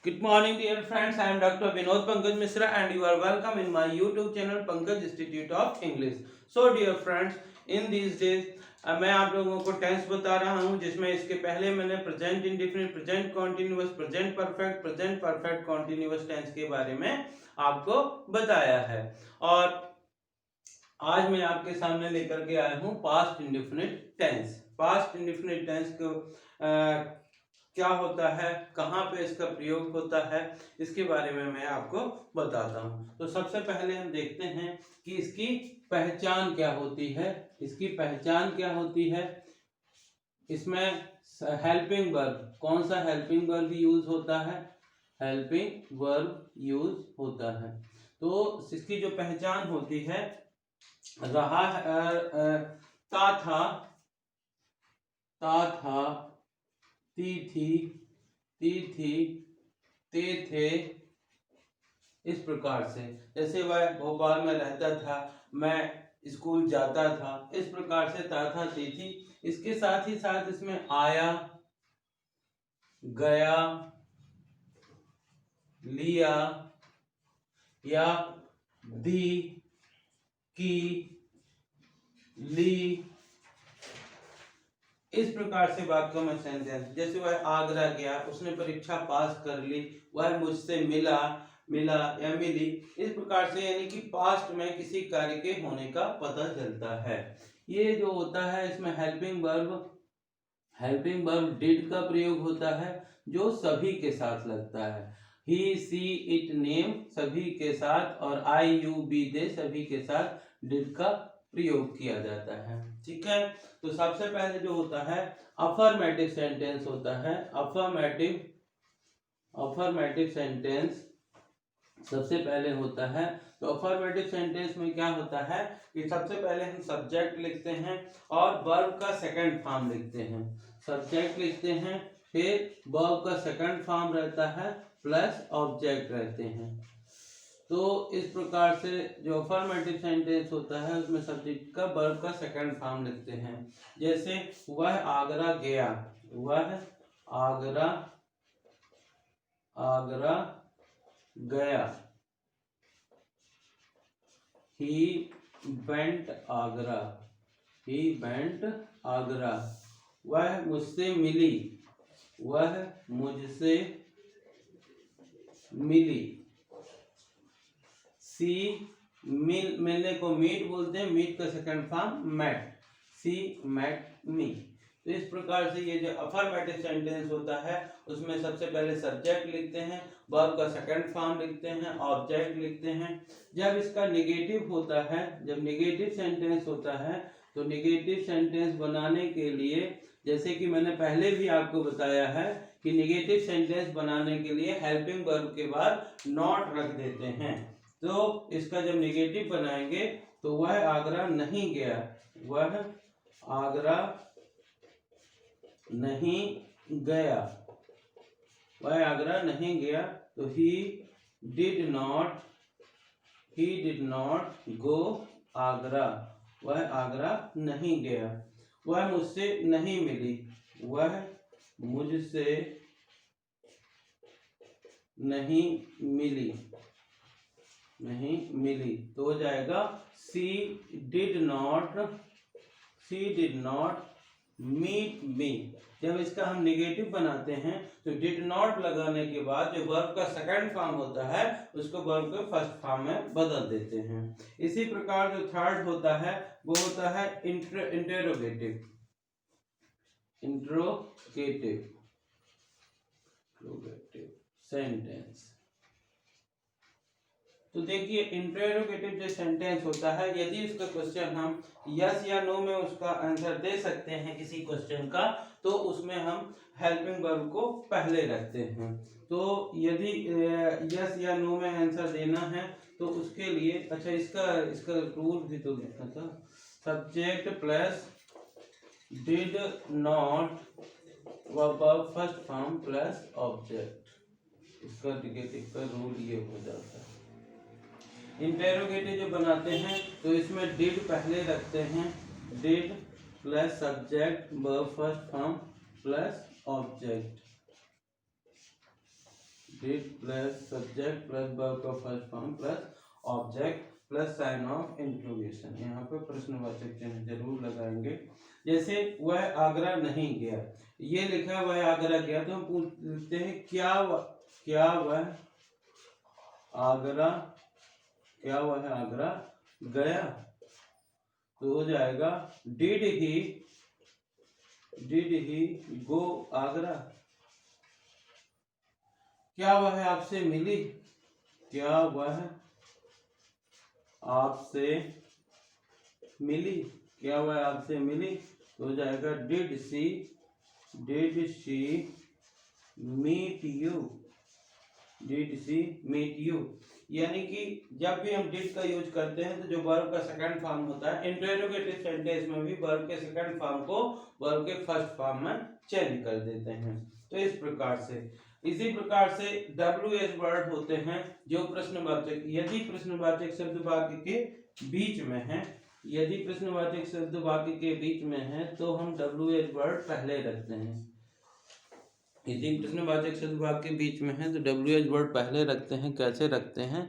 Good morning, dear friends. I am Dr. Vinod Pankaj Misra, and you are welcome in my YouTube channel Pankaj Institute of English. So, dear friends, in these days मैं आप लोगों को tense बता रहा हूं जिसमें इसके पहले मैंने present indefinite, present continuous, present perfect continuous tense के बारे में आपको बताया है। और आज मैं आपके सामने लेकर के आया हूं past indefinite tense. Past indefinite tense को क्या होता है, कहाँ पे इसका प्रयोग होता है, इसके बारे में मैं आपको बताता हूँ। तो सबसे पहले हम देखते हैं कि इसकी पहचान क्या होती है। इसकी पहचान क्या होती है, इसमें हेल्पिंग वर्ब, कौन सा हेल्पिंग वर्ब यूज होता है, हेल्पिंग वर्ब यूज होता है। तो इसकी जो पहचान होती है, रहा ता था, ती थी, ते थे, इस प्रकार से। जैसे वह भोपाल में रहता था, मैं स्कूल जाता था, इस प्रकार से ता था, ती थी। इसके साथ ही साथ इसमें आया, गया, लिया या दी, की, ली, इस प्रकार से वाक्यों में सेंटेंस। जैसे वह आगरा गया, उसने परीक्षा पास कर ली, वह मुझसे मिला या मिली, इस प्रकार से यानी कि पास्ट में किसी कार्य के होने का पता चलता है। ये जो होता है इसमें हेल्पिंग वर्ब डिड का प्रयोग होता है, जो सभी के साथ लगता है। ही, सी, इट, नेम सभी के साथ, और आई, यू, बी, दे सभी के साथ डिड का प्रयोग किया जाता है। ठीक है, तो सबसे पहले जो होता है अफर्मेटिव सेंटेंस होता है। अफर्मेटिव सेंटेंस सबसे पहले होता है। तो अफर्मेटिव सेंटेंस में क्या होता है कि सबसे पहले हम सब्जेक्ट लिखते हैं और वर्ब का सेकंड फॉर्म लिखते हैं। सब्जेक्ट लिखते हैं, फिर वर्ब का सेकंड फॉर्म रहता है, प्लस ऑब्जेक्ट रहते हैं। तो इस प्रकार से जो अफर्मेटिव सेंटेंस होता है उसमें सब्जेक्ट का वर्ब का सेकंड फॉर्म लिखते हैं। जैसे वह आगरा गया, वह आगरा गया। he went Agra. वह मुझसे मिली, वह मुझसे मिली। सी, मिलने को मीट बोलते हैं, मीट का second form met, she met me. तो इस प्रकार से ये जो अफर्मेटिव सेंटेंस होता है उसमें सबसे पहले सब्जेक्ट लिखते हैं, वर्ब का सेकंड फॉर्म लिखते हैं, ऑब्जेक्ट लिखते हैं। जब इसका नेगेटिव होता है, जब नेगेटिव सेंटेंस होता है, तो नेगेटिव सेंटेंस बनाने के लिए, जैसे कि मैंने पहले भी आपको बताया है कि नेगेटिव सेंटेंस बनाने के लिए हेल्पिंग वर्ब के बाद नॉट रख देते हैं। तो इसका जब नेगेटिव बनाएंगे तो वह आगरा नहीं गया, वह आगरा नहीं गया, वह आगरा नहीं गया। तो he did not go Agra, वह आगरा नहीं गया। वह मुझसे नहीं मिली, वह मुझसे नहीं मिली, तो हो जाएगा she did not meet me। जब इसका हम नेगेटिव बनाते हैं तो डिड नॉट लगाने के बाद जो वर्ब का सेकंड फॉर्म होता है उसको वर्ब के फर्स्ट फॉर्म में बदल देते हैं। इसी प्रकार जो थर्ड होता है वो होता है इंटेरोगेटिव सेंटेंस। तो देखिए इंटेरोगेटिव जो सेंटेंस होता है, यदि उसका क्वेश्चन हम यस या नो में उसका आंसर दे सकते हैं किसी क्वेश्चन का, तो उसमें हम हेल्पिंग वर्ब को पहले रखते हैं। तो यदि यस या नो में आंसर देना है तो उसके लिए, अच्छा इसका रूल भी तो लिखना था, subject plus did not verb first form plus object. इसका नेगेटिव का रूल ये हो जाता है। इंटेरोगेटिव जो बनाते हैं तो इसमें डिड पहले रखते हैं, did plus subject verb first form plus object. Did plus subject plus verb का first form plus object plus sign of interrogation. यहाँ पे प्रश्नवाचक चिन्ह जरूर लगाएंगे। जैसे वह आगरा नहीं गया, ये लिखा है वह आगरा गया, तो हम पूछते हैं क्या वह आगरा गया, तो हो जाएगा डिड ही गो आगरा। क्या वह आपसे मिली, क्या वह आपसे मिली, क्या वह आपसे मिली, तो हो जाएगा did she meet you, did she meet you. यानी कि जब भी हम डिड का यूज करते हैं तो जो वर्ब का सेकंड फॉर्म होता है, इंटरोगेटिव सेंटेंस में भी वर्ब के सेकंड फॉर्म को वर्ब के फर्स्ट फॉर्म में चेंज कर देते हैं। तो इस प्रकार से, इसी प्रकार से WH वर्ड होते हैं जो प्रश्नवाचक, यदि प्रश्नवाचक शब्द वाक्य के बीच में है, यदि प्रश्नवाचक शब्द वाक्य के बीच में है तो हम WH वर्ड पहले रखते हैं। यदि प्रश्नवाचक शब्द वाक्य के बीच में है तो WH वर्ड पहले रखते हैं। कैसे रखते हैं,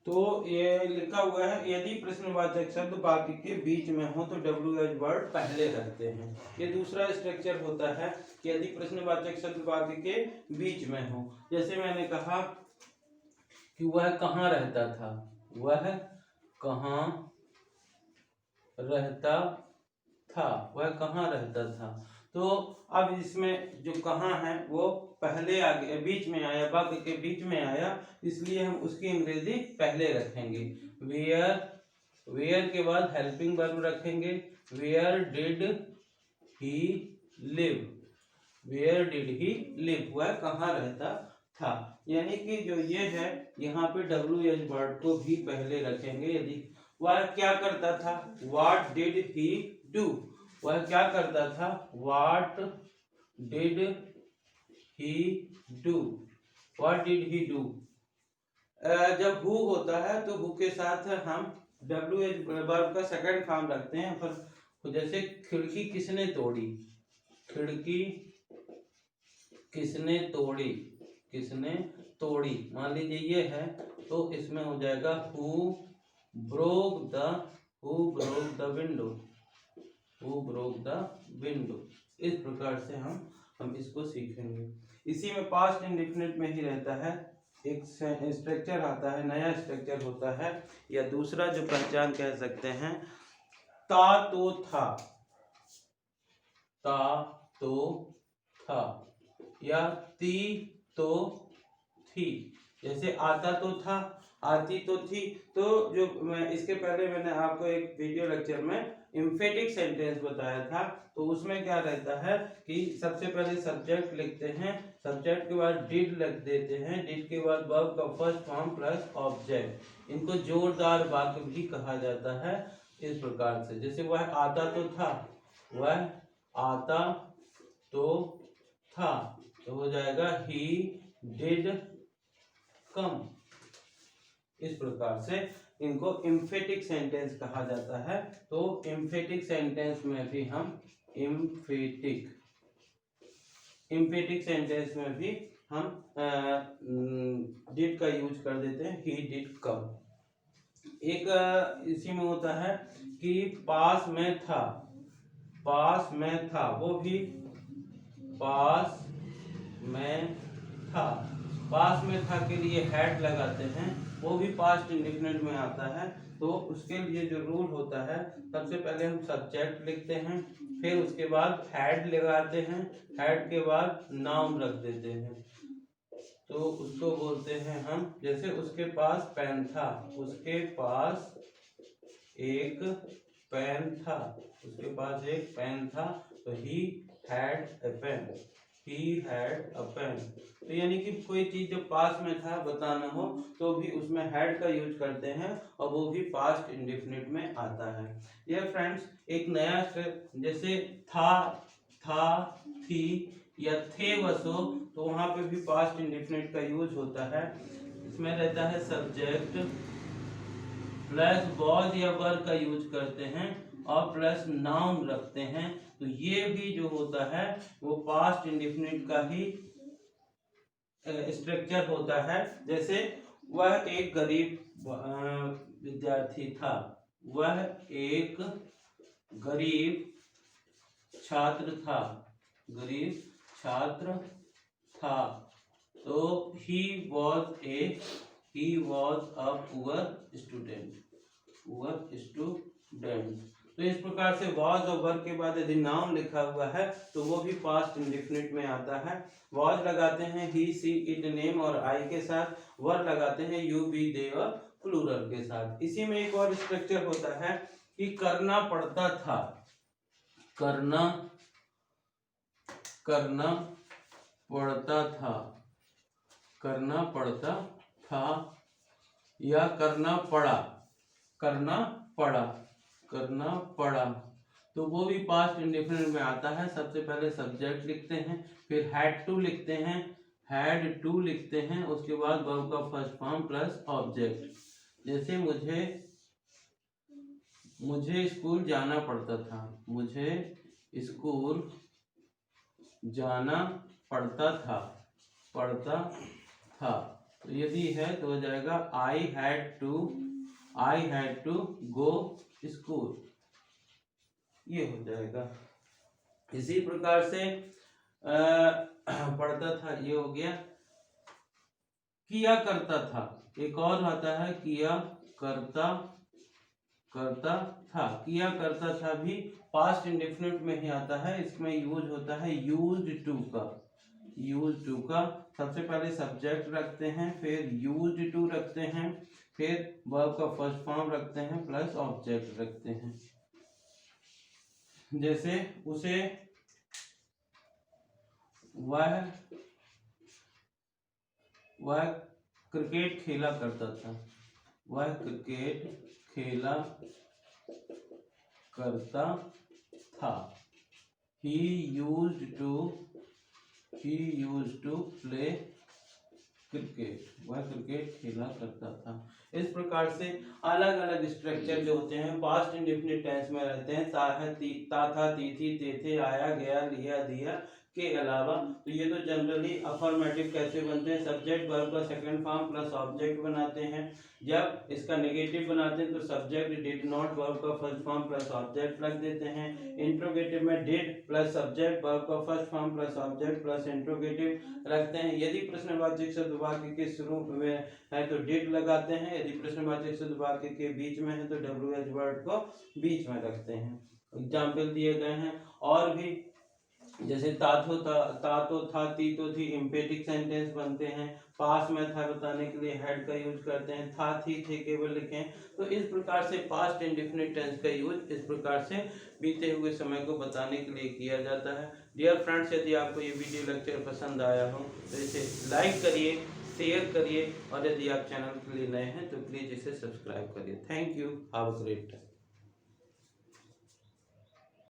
तो ये लिखा हुआ है, यदि प्रश्नवाचक शब्द वाक्य के बीच में हो तो WH वर्ड पहले रखते हैं। ये दूसरा स्ट्रक्चर होता है कि यदि प्रश्नवाचक शब्द वाक्य के बीच में हो, जैसे मैंने कहा कि वह कहाँ रहता था, वह कहाँ रहता था, वह कहाँ रहता था, तो अब इसमें जो कहाँ है वो पहले आगे बीच में आया, वाक्य के बीच में आया, इसलिए हम उसकी अंग्रेजी पहले रखेंगे। वेयर के बाद हेल्पिंग वर्ब रखेंगे, where did he live, where did he live, वह कहाँ रहता था। यानी कि जो ये है यहाँ पे WH वर्ड को भी पहले रखेंगे। यदि वह क्या करता था, व्हाट डिड ही डू, वह क्या करता था, what did he do, what did he do. जब हु होता है तो हु के साथ हम WH वर्ब का सेकंड फॉर्म रखते हैं। पर जैसे खिड़की किसने तोड़ी, खिड़की किसने तोड़ी, किसने तोड़ी, मान लीजिए ये है तो इसमें हो जाएगा who broke the window, who broke the window. इस प्रकार से हम इसको सीखेंगे। इसी में पास्ट इंडेफिनिट में ही रहता है, एक स्ट्रक्चर आता है, नया स्ट्रक्चर होता है, या दूसरा जो पहचान कह सकते हैं, ता तो था, ता तो था, या ती तो थी। जैसे आता तो था, आती तो थी। तो जो मैं इसके पहले मैंने आपको एक वीडियो लेक्चर में एम्फेटिक सेंटेंस बताया था, तो उसमें क्या रहता है कि सबसे पहले सब्जेक्ट लिखते हैं, सब्जेक्ट के बाद डिड लिख देते हैं, डिड के बाद वर्ब का फर्स्ट फॉर्म प्लस ऑब्जेक्ट। इनको जोरदार वाक्य भी कहा जाता है। इस प्रकार से, जैसे वह आता तो था, वह आता तो था, तो हो जाएगा ही डिड कम। इस प्रकार से इनको एम्फेटिक सेंटेंस कहा जाता है। तो एम्फेटिक सेंटेंस में भी हम एम्फेटिक सेंटेंस में भी हम डिड का यूज कर देते हैं, ही डिड कम। एक इसी में होता है कि पास में था, पास में था, वो भी पास में था, पास में था के लिए हैड लगाते हैं, वो भी पास्ट इंडेफिनिट में आता है। तो उसके लिए जो रूल होता है, सबसे पहले हम सब्जेक्ट लिखते हैं, फिर उसके बाद हैड लगाते हैं, हैड के बाद नाउन रख देते हैं, तो उसको बोलते हैं हम, जैसे उसके पास पेन था, उसके पास एक पेन था, उसके पास एक पेन था, तो he had a pen, he had a pen। तो यानी कि कोई चीज जो पास में था बताना हो तो भी उसमें had का यूज करते हैं, और वो भी पास्ट इंडेफिनिट में आता है। यह फ्रेंड्स एक नया, जैसे था, थी या थे वसो, तो वहां पे भी पास्ट इंडेफिनिट का यूज होता है। इसमें रहता है सब्जेक्ट प्लस वॉज या वर का यूज करते हैं और प्लस नाउन रखते हैं। तो ये भी जो होता है वो पास्ट इंडेफिनिट का ही स्ट्रक्चर होता है। जैसे वह एक गरीब विद्यार्थी था, वह एक गरीब छात्र था, गरीब छात्र था। तो he was a poor student, तो इस प्रकार से was और वर्ब के बाद यदि नाउन लिखा हुआ है तो वो भी पास्ट इंडेफिनिट में आता है। was लगाते हैं he, she, it, name और I के साथ, वर्ब लगाते हैं you, be, they और प्लूरल के साथ। इसी में एक और स्ट्रक्चर होता है कि करना पड़ता था, करना पड़ता था, करना पड़ता था या करना पड़ा, करना पड़ा, तो वो भी पास्ट इंडेफिनिट में आता है। सबसे पहले सब्जेक्ट लिखते हैं, फिर हैड टू लिखते हैं, उसके बाद वर्ब का फर्स्ट फॉर्म प्लस ऑब्जेक्ट। जैसे मुझे स्कूल जाना पड़ता था, मुझे स्कूल जाना पड़ता था। तो यदि है तो हो जाएगा I had to go school, ये हो जाएगा। इसी प्रकार से पढ़ता था, ये हो गया। किया करता था, एक और आता है किया करता था, किया करता था भी पास्ट इंडेफिनिट में ही आता है। इसमें यूज होता है यूज्ड टू का। सबसे पहले सब्जेक्ट रखते हैं, फिर यूज्ड टू रखते हैं, फिर वर्ब का फर्स्ट फॉर्म रखते हैं प्लस ऑब्जेक्ट रखते हैं। जैसे उसे वह क्रिकेट खेला करता था, वह क्रिकेट खेला करता था। He used to play cricket, वह क्रिकेट खेला करता था। इस प्रकार से अलग अलग स्ट्रक्चर जो होते हैं पास्ट इंडेफिनिट टेंस में रहते हैं। ता था, ती थी, ते थे, आया, गया, लिया, दिया के अलावा। तो ये तो जनरली अफर्मेटिव कैसे बनते हैं, सब्जेक्ट वर्ब का सेकंड फॉर्म प्लस ऑब्जेक्ट बनाते हैं। जब इसका नेगेटिव बनाते हैं तो सब्जेक्ट डिड नॉट, वर्ब का फर्स्ट फॉर्म प्लस ऑब्जेक्ट रख देते हैं। इंट्रोगेटिव में डिड प्लस सब्जेक्ट, वर्ब का first form plus object plus interrogative रखते हैं। यदि प्रश्नवाचक शब्द वाक्य के शुरू में है तो डिड लगाते हैं, यदि प्रश्नवाचक शब्द वाक्य के बीच में है तो WH वर्ड को बीच में रखते हैं। एग्जाम्पल दिए गए हैं और भी, जैसे तातो था, ती तो थी, इम्पेटिक सेंटेंस बनते हैं। पास में था बताने के लिए हेड का यूज करते हैं, था, थी, थे केवल लिखें। तो इस प्रकार से पास्ट इंडेफिनिट टेंस का यूज इस प्रकार से बीते हुए समय को बताने के लिए किया जाता है। डियर फ्रेंड्स, यदि आपको ये वीडियो लेक्चर पसंद आया हो तो इसे लाइक करिए, शेयर करिए और यदि आप चैनल के लिए नए हैं तो प्लीज़ इसे सब्सक्राइब करिए। Thank you, have a great day.